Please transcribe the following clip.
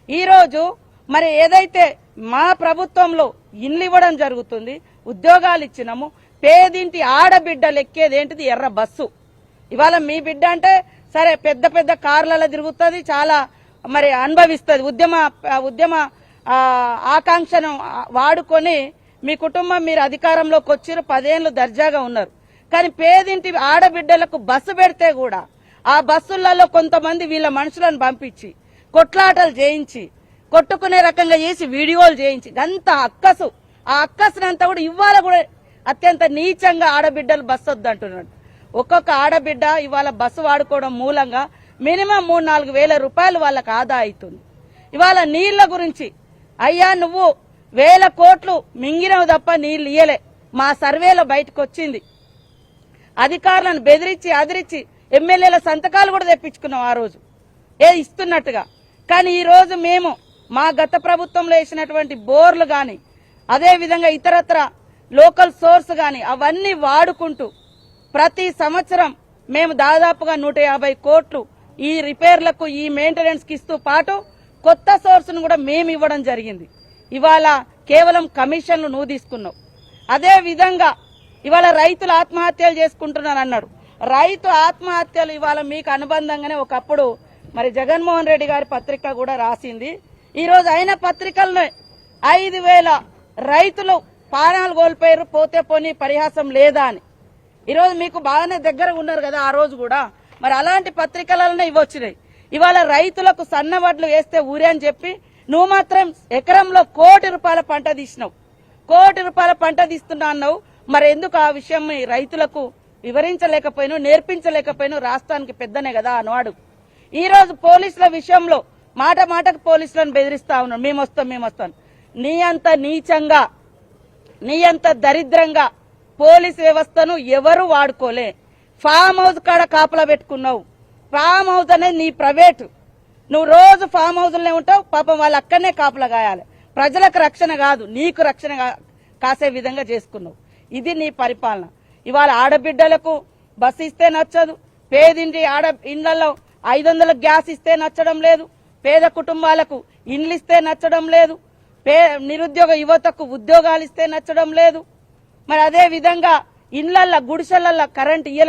ఈరోజు మరి ఏదైతే మా ప్రభుత్వంలో ఇండ్లు ఇవ్వడం జరుగుతుంది, ఉద్యోగాలు ఇచ్చినాము, పేదింటి ఆడబిడ్డలు ఎక్కేది ఏంటిది ఎర్ర బస్సు. ఇవాళ మీ బిడ్డ అంటే సరే పెద్ద పెద్ద కార్లలో తిరుగుతుంది, చాలా మరి అనుభవిస్తుంది, ఉద్యమ ఆకాంక్షను వాడుకొని మీ కుటుంబం మీరు అధికారంలోకి వచ్చిరు, 10 ఏళ్లు దర్జాగా ఉన్నారు. కానీ పేదింటి ఆడబిడ్డలకు బస్సు పెడితే కూడా ఆ బస్సులలో కొంతమంది వీళ్ళ మనుషులను పంపించి కొట్లాటలు చేయించి కొట్టుకునే రకంగా చేసి వీడియోలు చేయించి అంత అక్కసు, ఆ అక్కసునంతా కూడా ఇవాళ కూడా అత్యంత నీచంగా ఆడబిడ్డలు బస్సు వద్దంటున్నాడు. ఒక్కొక్క ఆడబిడ్డ ఇవాళ బస్సు వాడుకోవడం మూలంగా మినిమం 3-4 వేల రూపాయలు వాళ్ళకి ఆదా అవుతుంది. ఇవాళ నీళ్ల గురించి అయ్యా నువ్వు 1000 కోట్లు మింగినవు తప్ప నీళ్లు ఇయ్యలే, మా సర్వేలో బయటకు వచ్చింది. అధికారులను బెదిరించి అదిరించి ఎమ్మెల్యేల సంతకాలు కూడా తెప్పించుకున్నాం ఆ రోజు ఇస్తున్నట్టుగా. కానీ ఈ రోజు మేము మా గత ప్రభుత్వంలో వేసినటువంటి బోర్లు గాని అదే విధంగా ఇతరత్ర లోకల్ సోర్స్ గాని అవన్నీ వాడుకుంటూ ప్రతి సంవత్సరం మేము దాదాపుగా 150 కోట్లు ఈ రిపేర్లకు ఈ మెయింటెనెన్స్ కి ఇస్తూ పాటు కొత్త సోర్స్ ను కూడా మేము ఇవ్వడం జరిగింది. ఇవాళ కేవలం కమిషన్లు నువ్వు తీసుకున్నావు. అదే విధంగా ఇవాళ రైతులు ఆత్మహత్యలు చేసుకుంటున్నాను అన్నాడు. రైతు ఆత్మహత్యలు ఇవాళ మీకు అనుబంధంగానే ఒకప్పుడు మరి జగన్మోహన్ రెడ్డి గారి పత్రిక కూడా రాసింది. ఈ రోజు అయిన పత్రికలను 5,000 రైతులు ప్రాణాలు కోల్పోయారు, పోతే పోనీ పరిహాసం లేదా అని. ఈరోజు మీకు బాగానే దగ్గర ఉన్నారు కదా ఆ రోజు కూడా, మరి అలాంటి పత్రికలనే ఇవ్వొచ్చినాయి. ఇవాళ రైతులకు సన్నవడ్లు వేస్తే ఊరే అని చెప్పి నువ్వు మాత్రం ఎకరంలో ₹1 కోటి పంట తీసినావు. ₹1 కోటి పంట తీస్తున్నా అన్నావు. మరి ఎందుకు ఆ విషయం రైతులకు వివరించలేకపోయినావు, నేర్పించలేకపోయినావు? రాష్ట్రానికి పెద్దనే కదా అన్నవాడు. ఈ రోజు పోలీసుల విషయంలో మాట మాటకు పోలీసులను బెదిరిస్తా ఉన్నాడు, మేము వస్తాం. నీ అంత నీచంగా, నీ అంత దరిద్రంగా పోలీస్ వ్యవస్థను ఎవరు వాడుకోలే. ఫామ్ హౌస్ కాడ కాపలా పెట్టుకున్నావు. ఫామ్ హౌస్ అనేది నీ ప్రైవేటు, నువ్వు రోజు ఫామ్ హౌస్లోనే ఉంటావు. పాపం వాళ్ళు అక్కడనే కాపలా కాయాలి. ప్రజలకు రక్షణ కాదు, నీకు రక్షణ కాసే విధంగా చేసుకున్నావు. ఇది నీ పరిపాలన. ఇవాళ ఆడబిడ్డలకు బస్సు ఇస్తే నచ్చదు, పేదింటి ఇండ్లలో 500 గ్యాస్ ఇస్తే నచ్చడం లేదు, పేద కుటుంబాలకు ఇండ్లు ఇస్తే నచ్చడం లేదు, నిరుద్యోగ యువతకు ఉద్యోగాలు ఇస్తే నచ్చడం లేదు. మరి అదే విధంగా ఇండ్లల్లో గుడిసెలల్లో కరెంట్